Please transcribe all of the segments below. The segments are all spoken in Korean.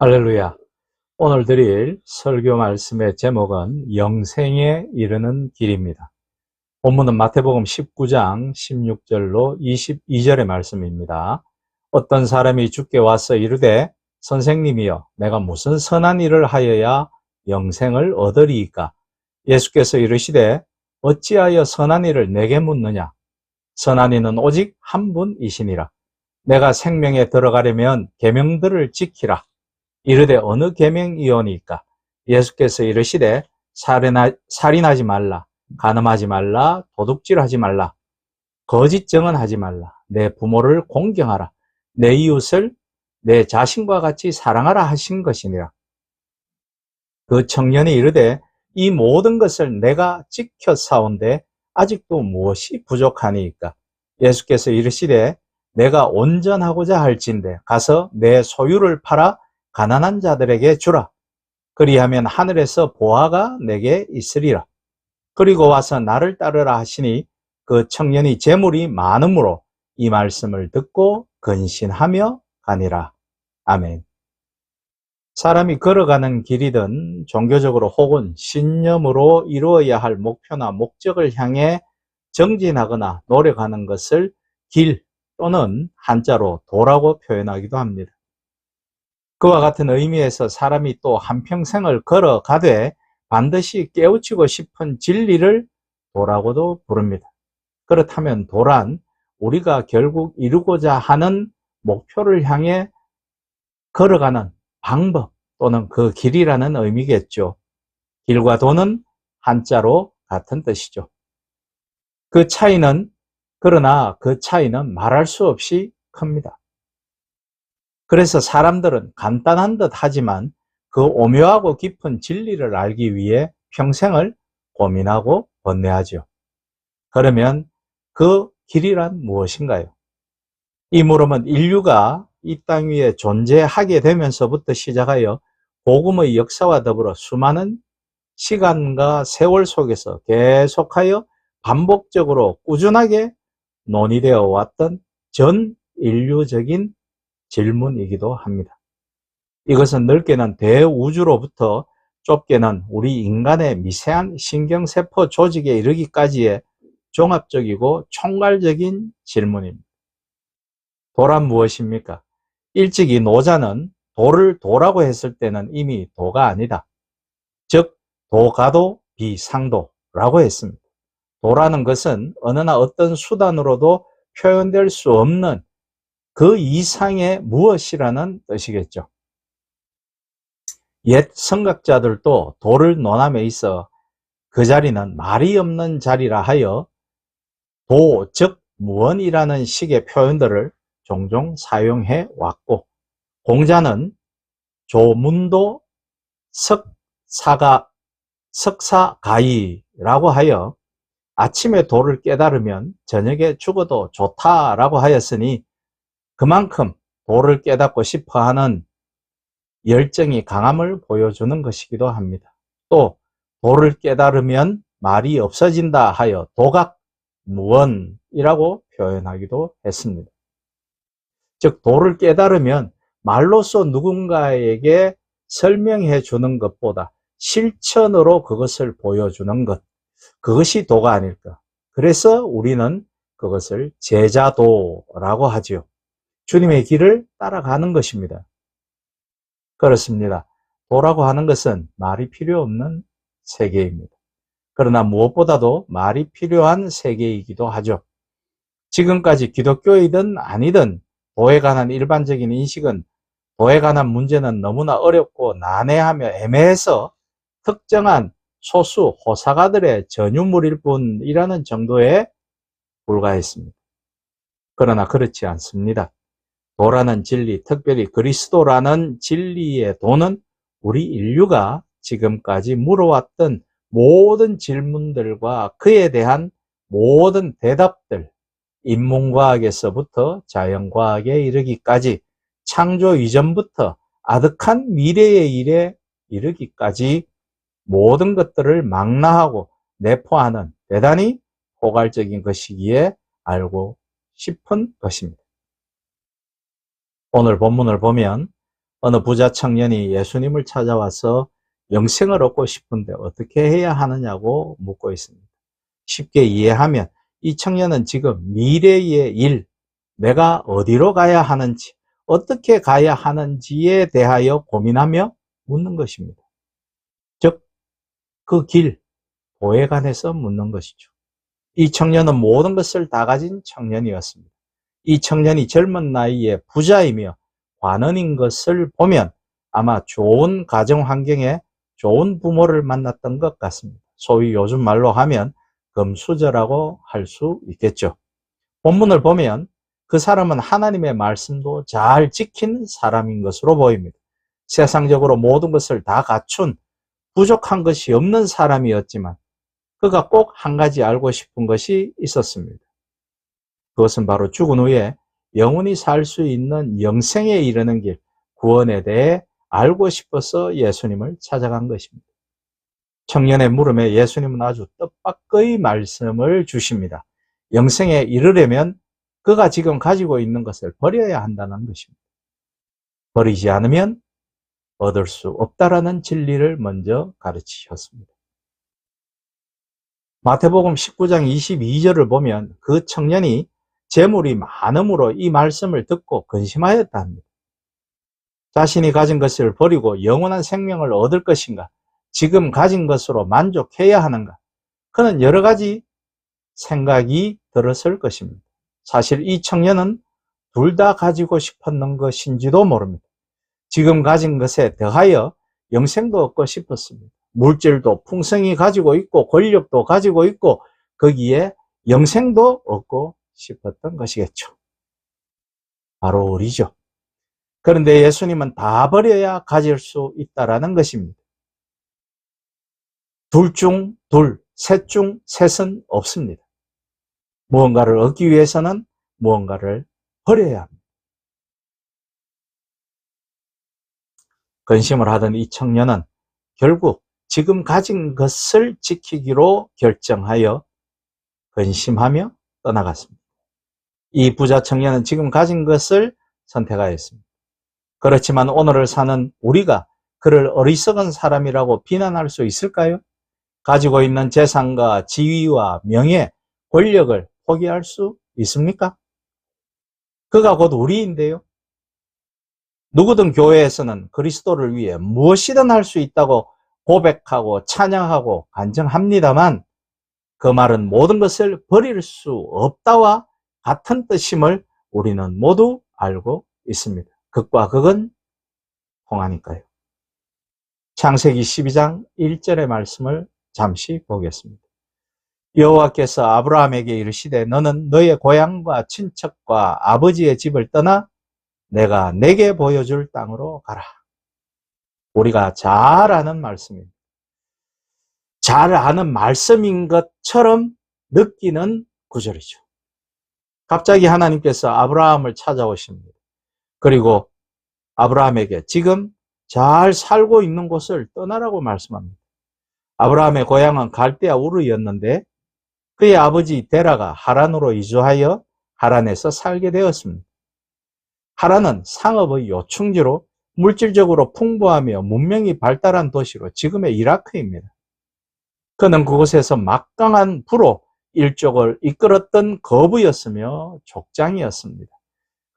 할렐루야. 오늘 드릴 설교 말씀의 제목은 영생에 이르는 길입니다. 본문은 마태복음 19장 16절로 22절의 말씀입니다. 어떤 사람이 주께 와서 이르되 선생님이여 내가 무슨 선한 일을 하여야 영생을 얻으리이까? 예수께서 이르시되 어찌하여 선한 일을 내게 묻느냐? 선한 이는 오직 한 분이시니라. 내가 생명에 들어가려면 계명들을 지키라. 이르되 어느 계명이오니까? 예수께서 이르시되 살인하지 말라, 간음하지 말라, 도둑질하지 말라, 거짓 증언하지 말라, 내 부모를 공경하라, 내 이웃을 내 자신과 같이 사랑하라 하신 것이니라. 그 청년이 이르되 이 모든 것을 내가 지켜 사온데 아직도 무엇이 부족하니이까? 예수께서 이르시되 내가 온전하고자 할진대 가서 내 소유를 팔아 가난한 자들에게 주라. 그리하면 하늘에서 보화가 내게 있으리라. 그리고 와서 나를 따르라 하시니 그 청년이 재물이 많음으로 이 말씀을 듣고 근신하며 가니라. 아멘. 사람이 걸어가는 길이든 종교적으로 혹은 신념으로 이루어야 할 목표나 목적을 향해 정진하거나 노력하는 것을 길 또는 한자로 도라고 표현하기도 합니다. 그와 같은 의미에서 사람이 또 한평생을 걸어가되 반드시 깨우치고 싶은 진리를 도라고도 부릅니다. 그렇다면 도란 우리가 결국 이루고자 하는 목표를 향해 걸어가는 방법 또는 그 길이라는 의미겠죠. 길과 도는 한자로 같은 뜻이죠. 그러나 그 차이는 말할 수 없이 큽니다. 그래서 사람들은 간단한 듯 하지만 그 오묘하고 깊은 진리를 알기 위해 평생을 고민하고 번뇌하죠. 그러면 그 길이란 무엇인가요? 이 물음은 인류가 이 땅 위에 존재하게 되면서부터 시작하여 복음의 역사와 더불어 수많은 시간과 세월 속에서 계속하여 반복적으로 꾸준하게 논의되어 왔던 전 인류적인 질문이기도 합니다. 이것은 넓게는 대우주로부터 좁게는 우리 인간의 미세한 신경세포 조직에 이르기까지의 종합적이고 총괄적인 질문입니다. 도란 무엇입니까? 일찍이 노자는 도를 도라고 했을 때는 이미 도가 아니다. 즉 도가도 비상도라고 했습니다. 도라는 것은 어느나 어떤 수단으로도 표현될 수 없는 그 이상의 무엇이라는 뜻이겠죠. 옛 성각자들도 도를 논함에 있어 그 자리는 말이 없는 자리라 하여 도, 즉 무언이라는 식의 표현들을 종종 사용해 왔고, 공자는 조문도 석사가이라고 하여 아침에 도를 깨달으면 저녁에 죽어도 좋다라고 하였으니 그만큼 도를 깨닫고 싶어하는 열정이 강함을 보여주는 것이기도 합니다. 또 도를 깨달으면 말이 없어진다 하여 도각무언이라고 표현하기도 했습니다. 즉 도를 깨달으면 말로써 누군가에게 설명해 주는 것보다 실천으로 그것을 보여주는 것, 그것이 도가 아닐까. 그래서 우리는 그것을 제자도라고 하지요. 주님의 길을 따라가는 것입니다. 그렇습니다. 도라고 하는 것은 말이 필요 없는 세계입니다. 그러나 무엇보다도 말이 필요한 세계이기도 하죠. 지금까지 기독교이든 아니든 도에 관한 일반적인 인식은 도에 관한 문제는 너무나 어렵고 난해하며 애매해서 특정한 소수 호사가들의 전유물일 뿐이라는 정도에 불과했습니다. 그러나 그렇지 않습니다. 도라는 진리, 특별히 그리스도라는 진리의 도는 우리 인류가 지금까지 물어왔던 모든 질문들과 그에 대한 모든 대답들, 인문과학에서부터 자연과학에 이르기까지 창조 이전부터 아득한 미래의 일에 이르기까지 모든 것들을 망라하고 내포하는 대단히 포괄적인 것이기에 알고 싶은 것입니다. 오늘 본문을 보면 어느 부자 청년이 예수님을 찾아와서 영생을 얻고 싶은데 어떻게 해야 하느냐고 묻고 있습니다. 쉽게 이해하면 이 청년은 지금 미래의 일, 내가 어디로 가야 하는지, 어떻게 가야 하는지에 대하여 고민하며 묻는 것입니다. 즉, 그 길, 도에 관해서 묻는 것이죠. 이 청년은 모든 것을 다 가진 청년이었습니다. 이 청년이 젊은 나이에 부자이며 관원인 것을 보면 아마 좋은 가정 환경에 좋은 부모를 만났던 것 같습니다. 소위 요즘 말로 하면 금수저라고 할 수 있겠죠. 본문을 보면 그 사람은 하나님의 말씀도 잘 지키는 사람인 것으로 보입니다. 세상적으로 모든 것을 다 갖춘 부족한 것이 없는 사람이었지만 그가 꼭 한 가지 알고 싶은 것이 있었습니다. 그것은 바로 죽은 후에 영원히 살 수 있는 영생에 이르는 길, 구원에 대해 알고 싶어서 예수님을 찾아간 것입니다. 청년의 물음에 예수님은 아주 뜻밖의 말씀을 주십니다. 영생에 이르려면 그가 지금 가지고 있는 것을 버려야 한다는 것입니다. 버리지 않으면 얻을 수 없다라는 진리를 먼저 가르치셨습니다. 마태복음 19장 22절을 보면 그 청년이 재물이 많음으로 이 말씀을 듣고 근심하였다 합니다. 자신이 가진 것을 버리고 영원한 생명을 얻을 것인가? 지금 가진 것으로 만족해야 하는가? 그는 여러 가지 생각이 들었을 것입니다. 사실 이 청년은 둘 다 가지고 싶었는 것인지도 모릅니다. 지금 가진 것에 더하여 영생도 얻고 싶었습니다. 물질도 풍성히 가지고 있고 권력도 가지고 있고 거기에 영생도 얻고 싶었던 것이겠죠. 바로 우리죠. 그런데 예수님은 다 버려야 가질 수 있다는 것입니다. 둘 중 둘, 셋 중 셋은 없습니다. 무언가를 얻기 위해서는 무언가를 버려야 합니다. 근심을 하던 이 청년은 결국 지금 가진 것을 지키기로 결정하여 근심하며 떠나갔습니다. 이 부자 청년은 지금 가진 것을 선택하였습니다. 그렇지만 오늘을 사는 우리가 그를 어리석은 사람이라고 비난할 수 있을까요? 가지고 있는 재산과 지위와 명예, 권력을 포기할 수 있습니까? 그가 곧 우리인데요. 누구든 교회에서는 그리스도를 위해 무엇이든 할 수 있다고 고백하고 찬양하고 간증합니다만 그 말은 모든 것을 버릴 수 없다와 같은 뜻임을 우리는 모두 알고 있습니다. 극과 극은 통하니까요. 창세기 12장 1절의 말씀을 잠시 보겠습니다. 여호와께서 아브라함에게 이르시되 너는 너의 고향과 친척과 아버지의 집을 떠나 내가 내게 보여줄 땅으로 가라. 우리가 잘 아는 말씀입니다. 잘 아는 말씀인 것처럼 느끼는 구절이죠. 갑자기 하나님께서 아브라함을 찾아오십니다. 그리고 아브라함에게 지금 잘 살고 있는 곳을 떠나라고 말씀합니다. 아브라함의 고향은 갈대아 우르였는데 그의 아버지 데라가 하란으로 이주하여 하란에서 살게 되었습니다. 하란은 상업의 요충지로 물질적으로 풍부하며 문명이 발달한 도시로 지금의 이라크입니다. 그는 그곳에서 막강한 부로 일족을 이끌었던 거부였으며 족장이었습니다.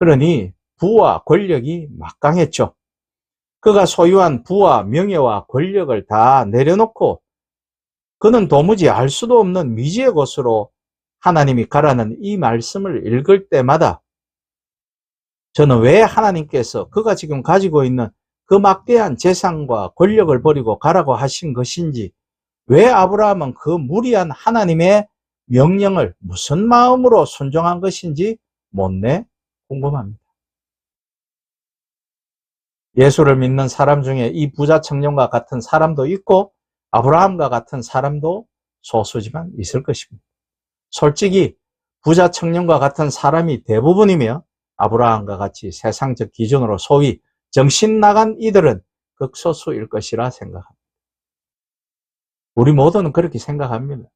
그러니 부와 권력이 막강했죠. 그가 소유한 부와 명예와 권력을 다 내려놓고 그는 도무지 알 수도 없는 미지의 곳으로 하나님이 가라는 이 말씀을 읽을 때마다 저는 왜 하나님께서 그가 지금 가지고 있는 그 막대한 재산과 권력을 버리고 가라고 하신 것인지, 왜 아브라함은 그 무리한 하나님의 명령을 무슨 마음으로 순종한 것인지 못내 궁금합니다. 예수를 믿는 사람 중에 이 부자 청년과 같은 사람도 있고 아브라함과 같은 사람도 소수지만 있을 것입니다. 솔직히 부자 청년과 같은 사람이 대부분이며 아브라함과 같이 세상적 기준으로 소위 정신 나간 이들은 극소수일 것이라 생각합니다. 우리 모두는 그렇게 생각합니다.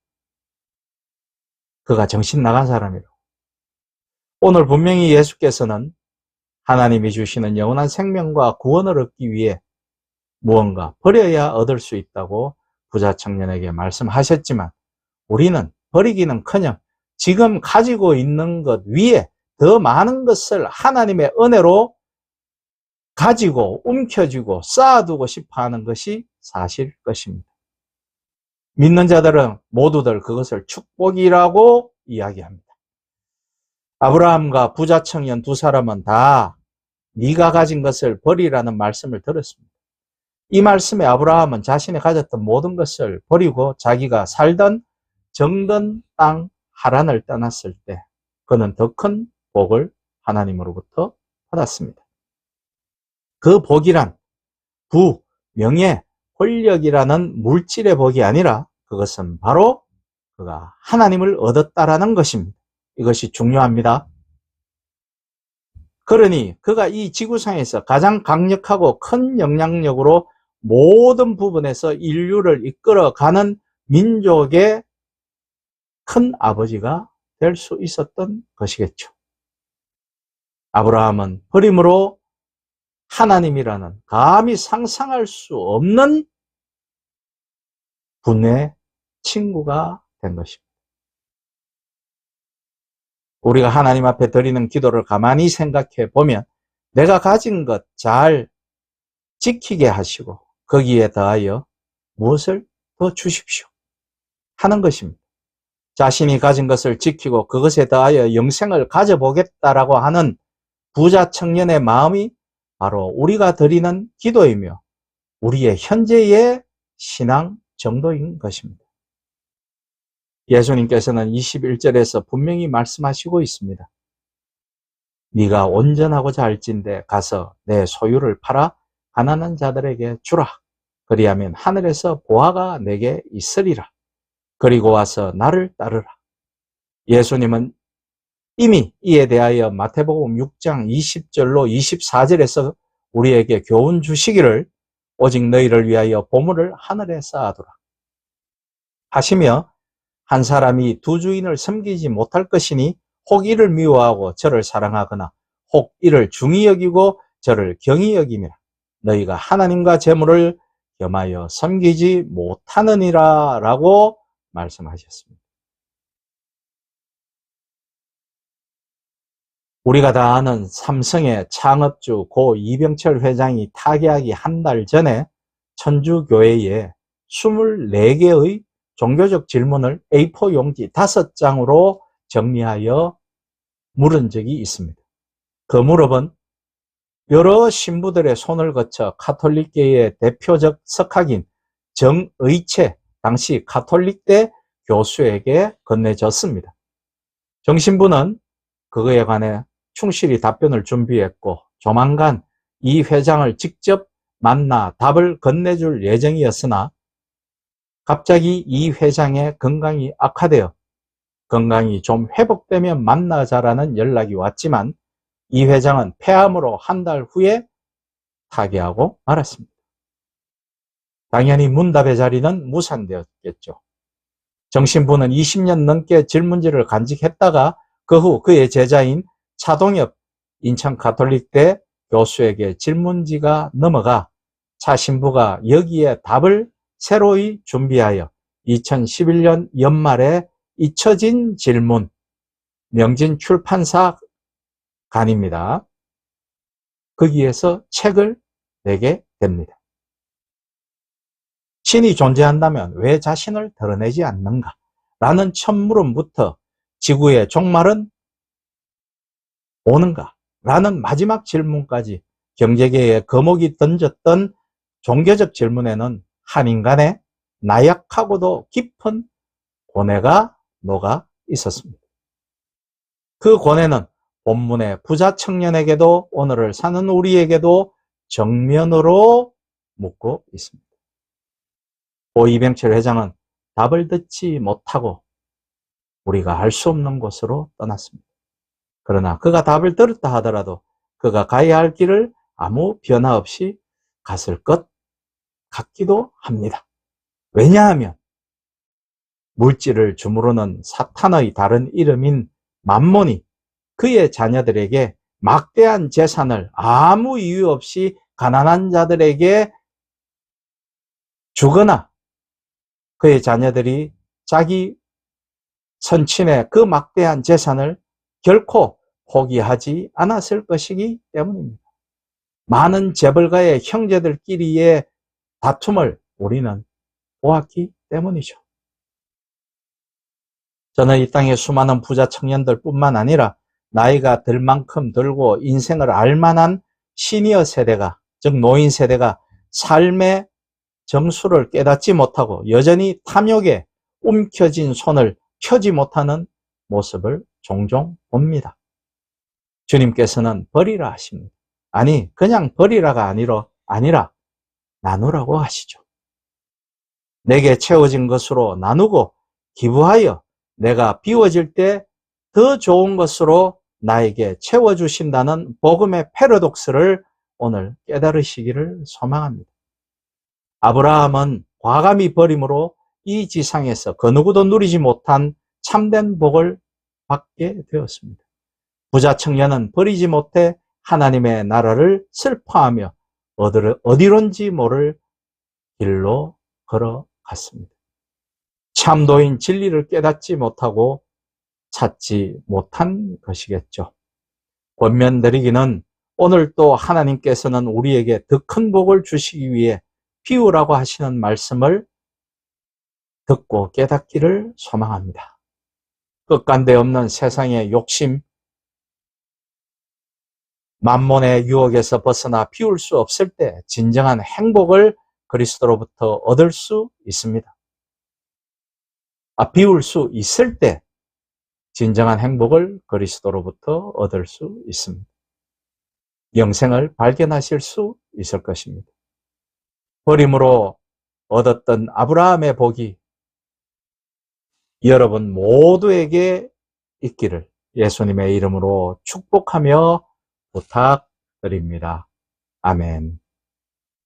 그가 정신 나간 사람이라고. 오늘 분명히 예수께서는 하나님이 주시는 영원한 생명과 구원을 얻기 위해 무언가 버려야 얻을 수 있다고 부자 청년에게 말씀하셨지만 우리는 버리기는커녕 지금 가지고 있는 것 위에 더 많은 것을 하나님의 은혜로 가지고 움켜쥐고 쌓아두고 싶어 하는 것이 사실일 것입니다. 믿는 자들은 모두들 그것을 축복이라고 이야기합니다. 아브라함과 부자 청년 두 사람은 다 네가 가진 것을 버리라는 말씀을 들었습니다. 이 말씀에 아브라함은 자신이 가졌던 모든 것을 버리고 자기가 살던 정든 땅 하란을 떠났을 때 그는 더 큰 복을 하나님으로부터 받았습니다. 그 복이란 부, 명예, 권력이라는 물질의 복이 아니라 그것은 바로 그가 하나님을 얻었다라는 것입니다. 이것이 중요합니다. 그러니 그가 이 지구상에서 가장 강력하고 큰 영향력으로 모든 부분에서 인류를 이끌어가는 민족의 큰 아버지가 될 수 있었던 것이겠죠. 아브라함은 버림으로 하나님이라는 감히 상상할 수 없는 분의 친구가 된 것입니다. 우리가 하나님 앞에 드리는 기도를 가만히 생각해 보면 내가 가진 것 잘 지키게 하시고 거기에 더하여 무엇을 더 주십시오 하는 것입니다. 자신이 가진 것을 지키고 그것에 더하여 영생을 가져보겠다라고 하는 부자 청년의 마음이 바로 우리가 드리는 기도이며 우리의 현재의 신앙 정도인 것입니다. 예수님께서는 21절에서 분명히 말씀하시고 있습니다. 네가 온전하고자 할진대 가서 내 소유를 팔아 가난한 자들에게 주라. 그리하면 하늘에서 보화가 내게 있으리라. 그리고 와서 나를 따르라. 예수님은 이미 이에 대하여 마태복음 6장 20절로 24절에서 우리에게 교훈 주시기를 오직 너희를 위하여 보물을 하늘에 쌓아두라 하시며 한 사람이 두 주인을 섬기지 못할 것이니 혹 이를 미워하고 저를 사랑하거나 혹 이를 중히 여기고 저를 경히 여김이라. 너희가 하나님과 재물을 겸하여 섬기지 못하느니라 라고 말씀하셨습니다. 우리가 다 아는 삼성의 창업주 고 이병철 회장이 타계하기 한 달 전에 천주교회에 24개의 종교적 질문을 A4 용지 5장으로 정리하여 물은 적이 있습니다. 그 무렵은 여러 신부들의 손을 거쳐 가톨릭계의 대표적 석학인 정의채 당시 가톨릭대 교수에게 건네졌습니다. 정 신부는 그거에 관해 충실히 답변을 준비했고 조만간 이 회장을 직접 만나 답을 건네줄 예정이었으나 갑자기 이 회장의 건강이 악화되어 건강이 좀 회복되면 만나자라는 연락이 왔지만 이 회장은 폐암으로 한 달 후에 타계하고 말았습니다. 당연히 문답의 자리는 무산되었겠죠. 정신부는 20년 넘게 질문지를 간직했다가 그 후 그의 제자인 차동엽 인천 가톨릭대 교수에게 질문지가 넘어가 차 신부가 여기에 답을 새로이 준비하여 2011년 연말에 잊혀진 질문 명진 출판사 간입니다. 거기에서 책을 내게 됩니다. 신이 존재한다면 왜 자신을 드러내지 않는가? 라는 첫물음부터 지구의 종말은 오는가? 라는 마지막 질문까지 경제계의 거목이 던졌던 종교적 질문에는 한 인간의 나약하고도 깊은 고뇌가 녹아 있었습니다. 그 고뇌는 본문의 부자 청년에게도 오늘을 사는 우리에게도 정면으로 묻고 있습니다. 고 이병철 회장은 답을 듣지 못하고 우리가 알 수 없는 곳으로 떠났습니다. 그러나 그가 답을 들었다 하더라도 그가 가야 할 길을 아무 변화 없이 갔을 것 같기도 합니다. 왜냐하면 물질을 주무르는 사탄의 다른 이름인 만몬이 그의 자녀들에게 막대한 재산을 아무 이유 없이 가난한 자들에게 주거나 그의 자녀들이 자기 선친의 그 막대한 재산을 결코 포기하지 않았을 것이기 때문입니다. 많은 재벌가의 형제들끼리의 다툼을 우리는 보았기 때문이죠. 저는 이 땅의 수많은 부자 청년들 뿐만 아니라 나이가 들 만큼 들고 인생을 알만한 시니어 세대가, 즉 노인 세대가 삶의 정수를 깨닫지 못하고 여전히 탐욕에 움켜진 손을 펴지 못하는 모습을 종종 봅니다. 주님께서는 버리라 하십니다. 아니, 그냥 버리라가 아니라 나누라고 하시죠. 내게 채워진 것으로 나누고 기부하여 내가 비워질 때 더 좋은 것으로 나에게 채워주신다는 복음의 패러독스를 오늘 깨달으시기를 소망합니다. 아브라함은 과감히 버림으로 이 지상에서 그 누구도 누리지 못한 참된 복을 받게 되었습니다. 부자 청년은 버리지 못해 하나님의 나라를 슬퍼하며 어디론지 모를 길로 걸어갔습니다. 참도인 진리를 깨닫지 못하고 찾지 못한 것이겠죠. 권면드리기는 오늘 또 하나님께서는 우리에게 더 큰 복을 주시기 위해 비우라고 하시는 말씀을 듣고 깨닫기를 소망합니다. 끝간데 없는 세상의 욕심, 만몬의 유혹에서 벗어나 비울 수 없을 때 진정한 행복을 그리스도로부터 얻을 수 있습니다. 비울 수 있을 때 진정한 행복을 그리스도로부터 얻을 수 있습니다. 영생을 발견하실 수 있을 것입니다. 버림으로 얻었던 아브라함의 복이 여러분 모두에게 있기를 예수님의 이름으로 축복하며 부탁드립니다. 아멘.